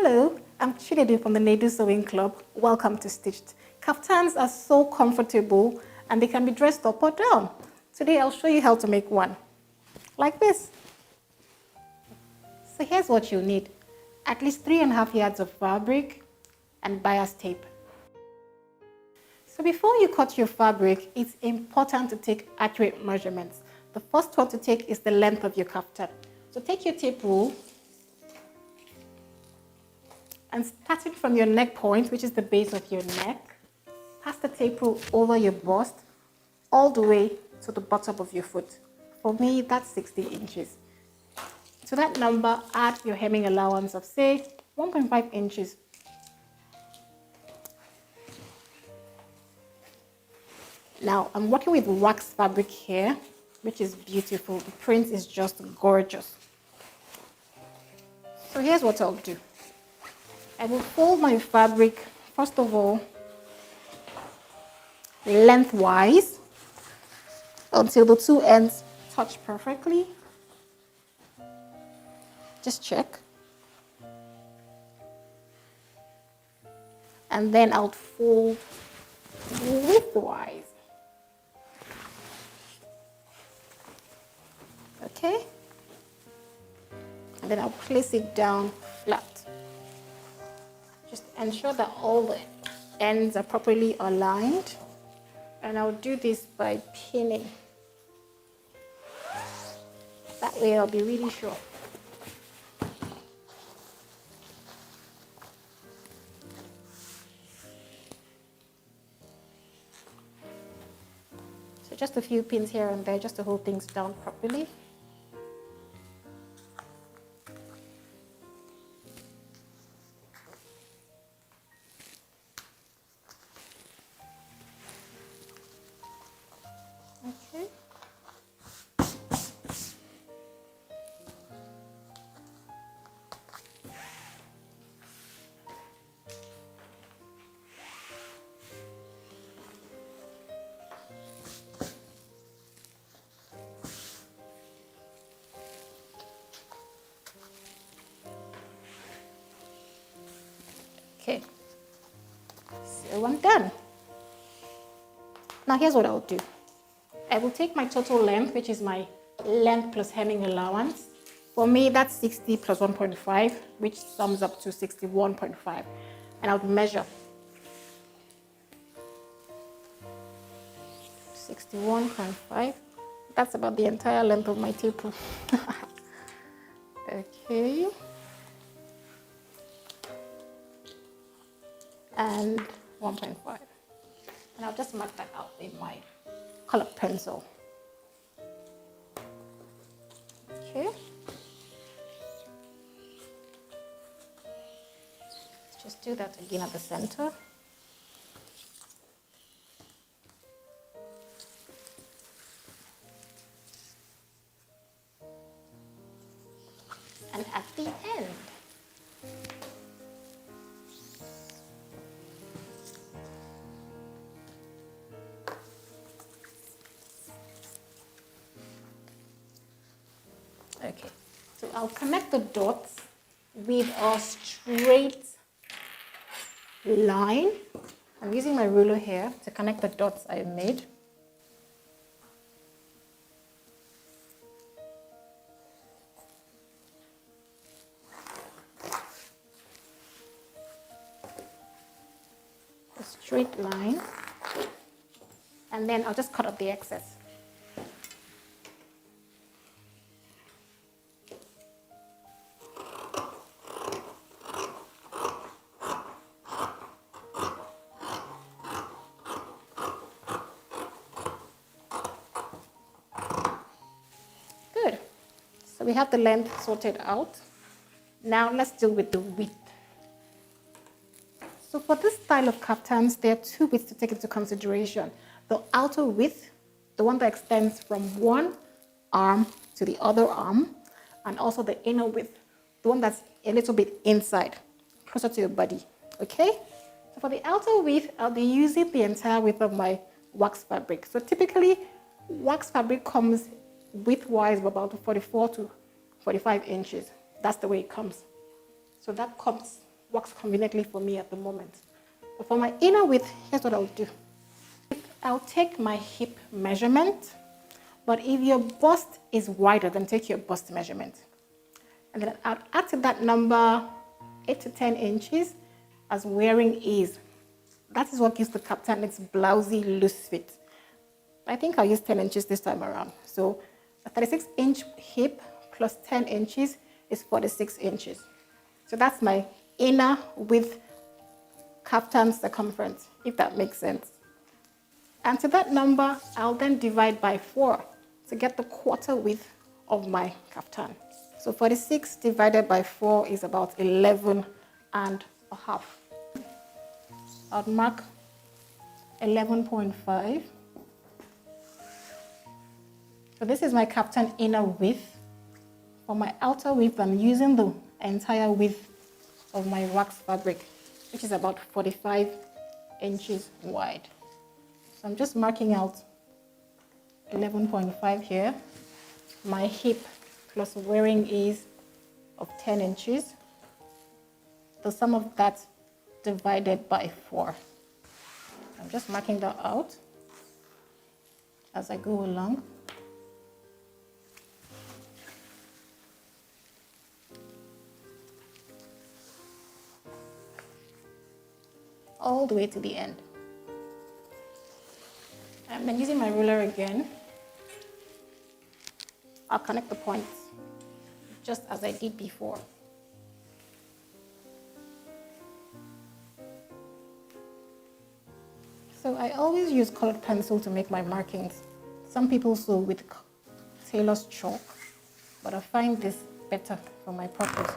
Hello, I'm Nedu from the Nedu Sewing Club. Welcome to Stitched. Kaftans are so comfortable and they can be dressed up or down. Today I'll show you how to make one, like this. So here's what you need. At least 3.5 yards of fabric and bias tape. So before you cut your fabric, it's important to take accurate measurements. The first one to take is the length of your kaftan. So take your tape rule and starting from your neck point, which is the base of your neck, pass the tape rule over your bust all the way to the bottom of your foot. For me, that's 60 inches. To that number, add your hemming allowance of, say, 1.5 inches. Now, I'm working with wax fabric here, which is beautiful. The print is just gorgeous. So here's what I'll do. I will fold my fabric, first of all, lengthwise until the two ends touch perfectly. Just check. And then I'll fold widthwise. Okay? And then I'll place it down flat. Just ensure that all the ends are properly aligned. And I'll do this by pinning. That way I'll be really sure. So just a few pins here and there just to hold things down properly. Okay. Okay, so I'm done. Now here's what I'll do. I will take my total length, which is my length plus hemming allowance. For me, that's 60 plus 1.5, which sums up to 61.5. And I would measure 61.5. That's about the entire length of my tape. Okay. And 1.5. And I'll just mark that out with my colored pencil. Okay. Let's just do that again at the center. And at the end, okay, so I'll connect the dots with a straight line. I'm using my ruler here to connect the dots I made. A straight line. And then I'll just cut up the excess. Good. So we have the length sorted out. Now let's deal with the width. So for this style of kaftans, there are two widths to take into consideration. The outer width, the one that extends from one arm to the other arm, and also the inner width, the one that's a little bit inside, closer to your body, okay? So for the outer width, I'll be using the entire width of my wax fabric. So typically, wax fabric comes width-wise about 44 to 45 inches. That's the way it comes. So that comes works conveniently for me at the moment. But for my inner width, here's what I'll do. I'll take my hip measurement, but if your bust is wider, then take your bust measurement. And then I'll add to that number 8 to 10 inches as wearing ease. That is what gives the kaftan its blousy loose fit. I think I'll use 10 inches this time around. So a 36-inch hip plus 10 inches is 46 inches. So that's my inner width kaftan circumference, if that makes sense. And to that number, I'll then divide by 4 to get the quarter width of my kaftan. So 46 divided by 4 is about 11 and a half. I'll mark 11.5. So this is my kaftan inner width. For my outer width, I'm using the entire width of my wax fabric, which is about 45 inches wide. So I'm just marking out 11.5 here. My hip plus wearing ease of 10 inches. The sum of that divided by 4. I'm just marking that out as I go along. All the way to the end. And then using my ruler again, I'll connect the points just as I did before. So I always use colored pencil to make my markings. Some people sew with tailor's chalk, but I find this better for my purpose.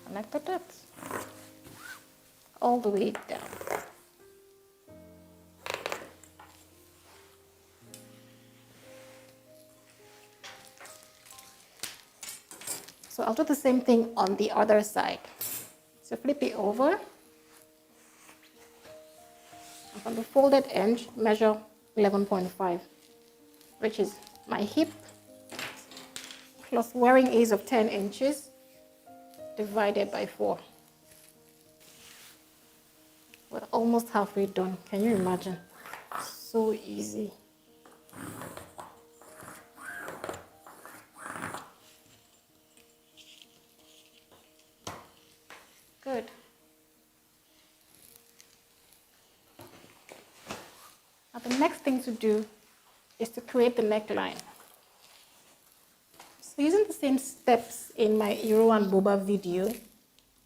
Connect the dots all the way down. So I'll do the same thing on the other side. So flip it over. And from the folded edge, measure 11.5, which is my hip plus wearing ease of 10 inches divided by 4. We're almost halfway done. Can you imagine? So easy. Good. Now the next thing to do is to create the neckline. So using the same steps in my Euro and Boba video,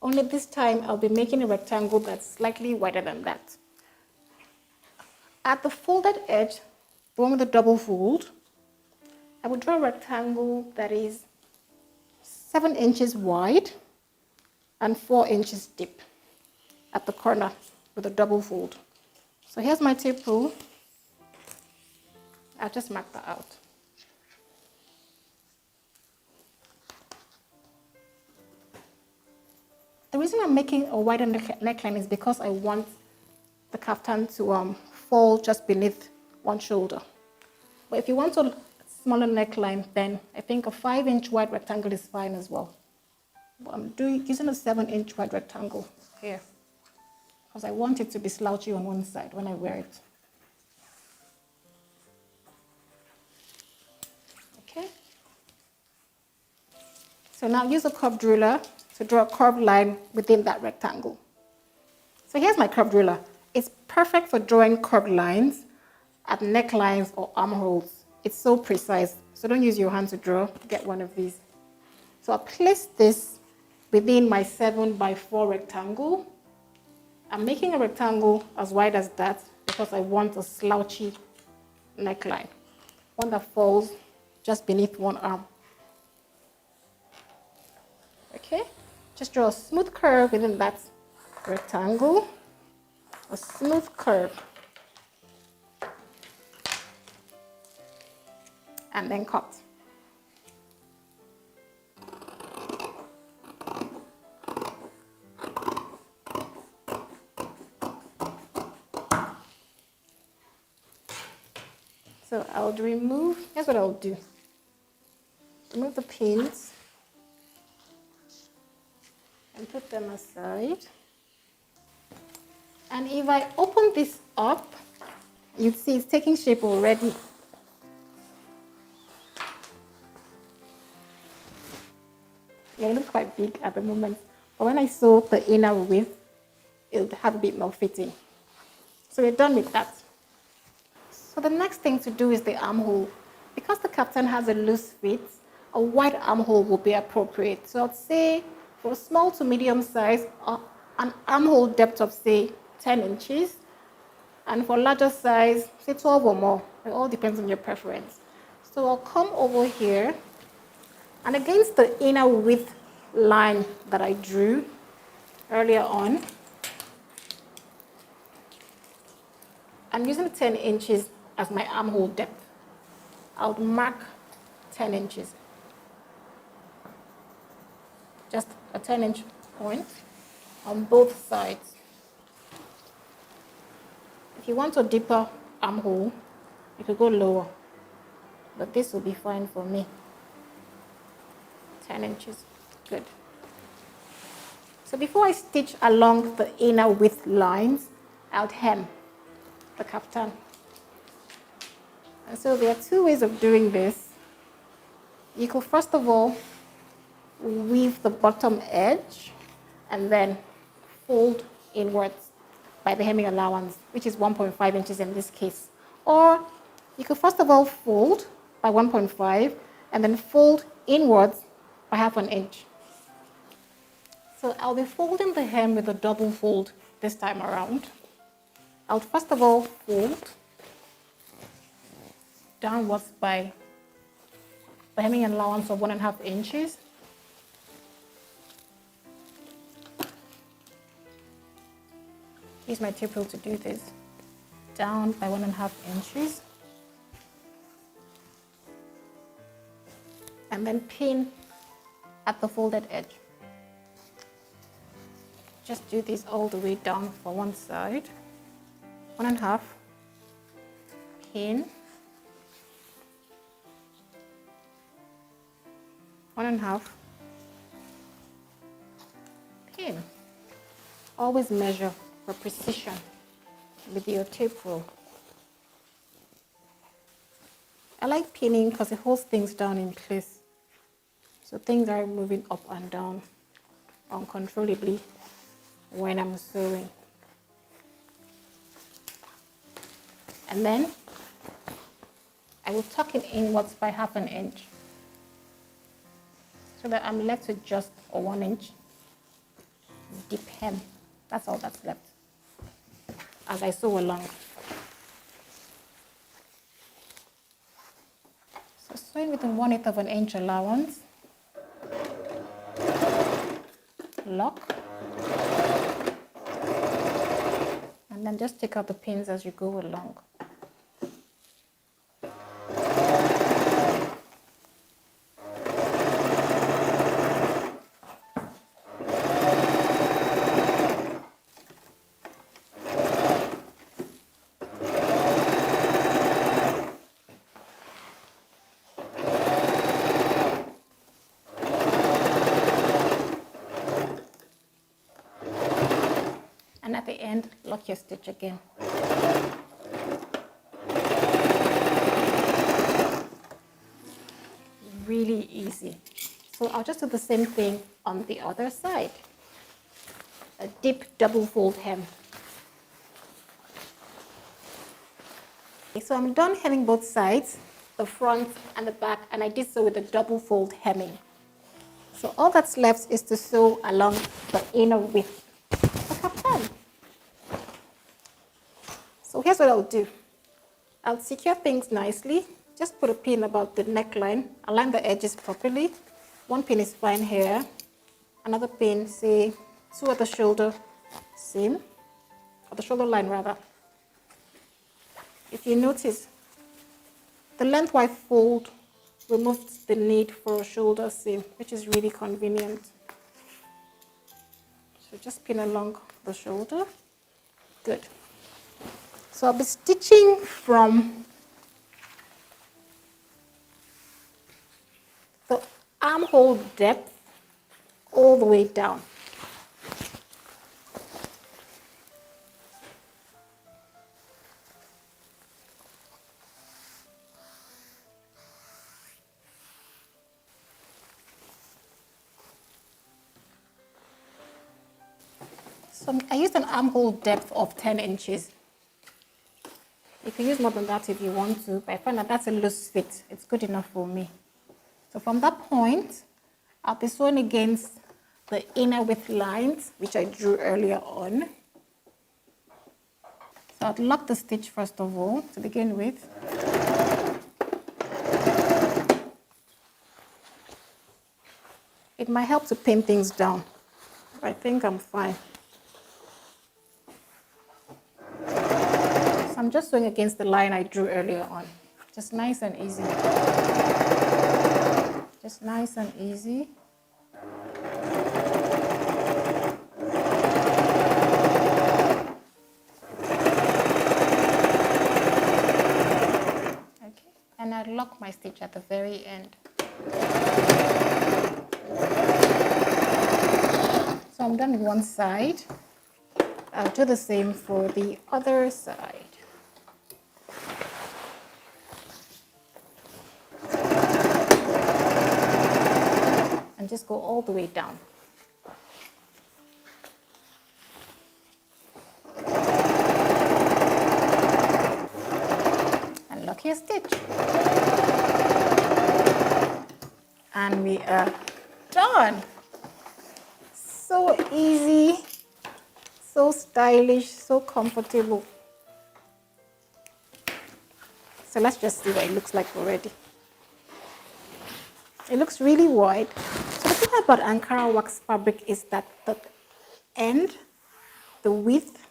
only this time I'll be making a rectangle that's slightly wider than that. At the folded edge, the one with the double fold, I will draw a rectangle that is 7 inches wide and 4 inches deep at the corner with a double fold. So here's my tape rule. I'll just mark that out. The reason I'm making a wider neckline is because I want the kaftan to fall just beneath one shoulder. But if you want a smaller neckline, then I think a 5-inch wide rectangle is fine as well. But I'm using a 7-inch wide rectangle here because I want it to be slouchy on one side when I wear it. Okay. So now use a curved ruler to draw a curved line within that rectangle. So here's my curved ruler. It's perfect for drawing curved lines at necklines or armholes. It's so precise. So don't use your hand to draw. Get one of these. So I'll place this within my 7x4 rectangle. I'm making a rectangle as wide as that because I want a slouchy neckline, one that falls just beneath one arm. Okay, just draw a smooth curve within that rectangle, a smooth curve, and then cut. So I'll remove, here's what I'll do. Remove the pins. and put them aside. And if I open this up, you'd see it's taking shape already. Yeah, it looks quite big at the moment, but when I sew the inner width, it'll have a bit more fitting. So we're done with that. So the next thing to do is the armhole. Because the kaftan has a loose fit, a wide armhole will be appropriate. So I'd say for a small to medium size, an armhole depth of say 10 inches. And for larger size, say 12 or more. It all depends on your preference. So I'll come over here, and against the inner width line that I drew earlier on, I'm using 10 inches as my armhole depth. I'll mark 10 inches. Just a 10-inch point on both sides. If you want a deeper armhole, you could go lower, but this will be fine for me. 10 inches, good. So before I stitch along the inner width lines, I'll hem the kaftan. And so there are two ways of doing this. You could first of all weave the bottom edge and then fold inwards by the hemming allowance, which is 1.5 inches in this case. Or you could first of all fold by 1.5 and then fold inwards by ½ inch. So I'll be folding the hem with a double fold this time around. I'll first of all fold downwards by the hemming allowance of 1.5 inches. Use my tape rule to do this. Down by 1.5 inches. And then pin at the folded edge. Just do this all the way down for one side. 1.5, pin, 1.5, pin. Always measure for precision with your tape rule. I like pinning because it holds things down in place, so things are moving up and down uncontrollably when I'm sewing. And then I will tuck it inwards by ½ inch so that I'm left with just a 1 inch deep hem. That's all that's left as I sew along. So sewing with a 1/8 inch allowance, lock, and then just take out the pins as you go along. And at the end, lock your stitch again. Really easy. So I'll just do the same thing on the other side. A deep double fold hem. Okay, so I'm done hemming both sides, the front and the back, and I did so with a double fold hemming. So all that's left is to sew along the inner width. So here's what I'll do. I'll secure things nicely. Just put a pin about the neckline. Align the edges properly. One pin is fine here. Another pin, say, 2 at the shoulder seam, or the shoulder line rather. If you notice, the lengthwise fold removes the need for a shoulder seam, which is really convenient. So just pin along the shoulder. Good. So I'll be stitching from the armhole depth all the way down. So I used an armhole depth of 10 inches. You can use more than that if you want to, but I find that that's a loose fit. It's good enough for me. So from that point, I'll be sewing against the inner width lines, which I drew earlier on. So I'll lock the stitch first of all, to begin with. It might help to pin things down, but I think I'm fine. So I'm just sewing against the line I drew earlier on. Just nice and easy. Just nice and easy. Okay, and I lock my stitch at the very end. So I'm done with one side. I'll do the same for the other side. And just go all the way down. And lock your stitch. And we are done. So easy, so stylish, so comfortable. So let's just see what it looks like already. It looks really wide. So the thing about Ankara wax fabric is that the end, the width,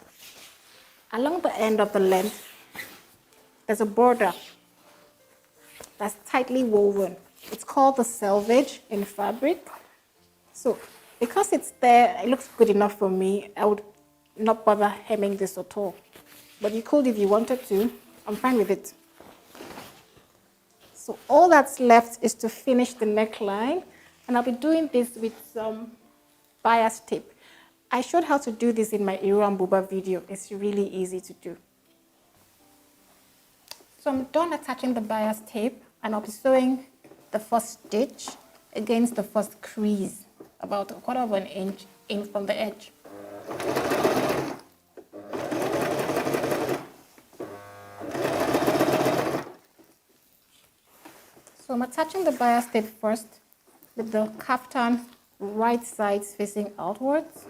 along the end of the length, there's a border that's tightly woven. It's called the selvage in fabric. So because it's there, it looks good enough for me. I would not bother hemming this at all. But you could if you wanted to. I'm fine with it. So all that's left is to finish the neckline. And I'll be doing this with some bias tape. I showed how to do this in my Iro and Buba video. It's really easy to do. So I'm done attaching the bias tape, and I'll be sewing the first stitch against the first crease, about 1/4 inch in from the edge. So I'm attaching the bias tape first with the kaftan right sides facing outwards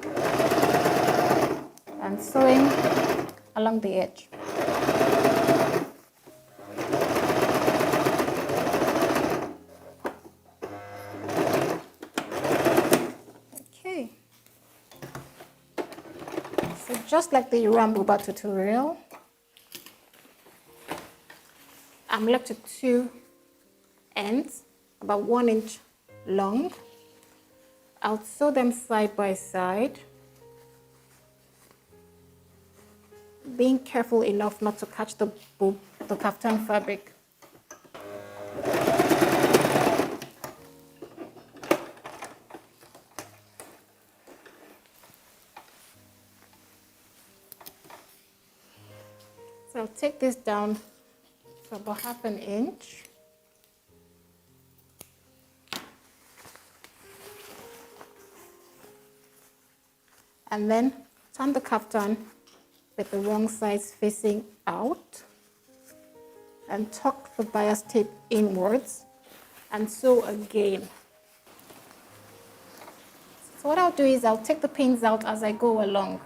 and sewing along the edge. Okay. So just like the Iro and Buba tutorial, I'm left with 2 ends, about 1 inch long. I'll sew them side by side, being careful enough not to catch the kaftan fabric. So I'll take this down to about 1/2 inch. And then turn the kaftan with the wrong sides facing out and tuck the bias tape inwards and sew again. So what I'll do is I'll take the pins out as I go along.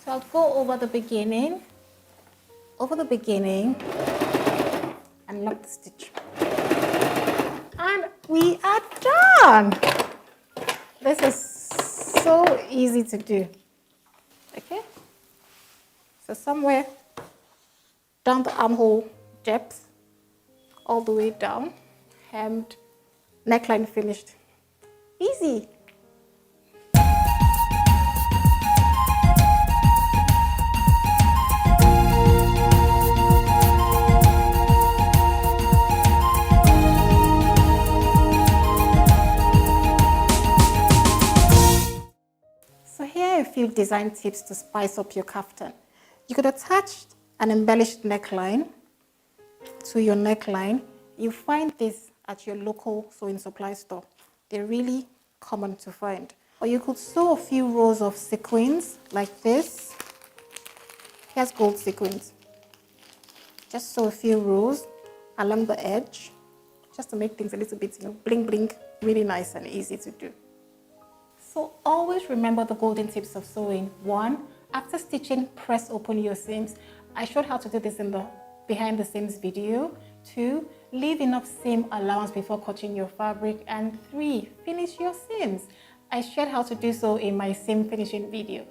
I'll go over the beginning, and lock the stitch. And we are done. This is so easy to do. Okay? So somewhere down the armhole depth, all the way down, hemmed, neckline finished. Easy. few design tips to spice up your kaftan. You could attach an embellished neckline to your neckline. You find this at your local sewing supply store. They're really common to find. Or you could sew a few rows of sequins like this. Here's gold sequins. Just sew a few rows along the edge, just to make things a little bit, bling bling, really nice and easy to do. So always remember the golden tips of sewing. 1, after stitching, press open your seams. I showed how to do this in the behind the seams video. 2, leave enough seam allowance before cutting your fabric. And 3, finish your seams. I shared how to do so in my seam finishing video.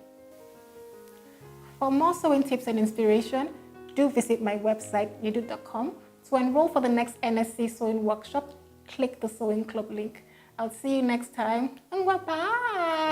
For more sewing tips and inspiration, do visit my website, nedu.com. To enroll for the next NSC Sewing Workshop, click the Sewing Club link. I'll see you next time, and bye-bye!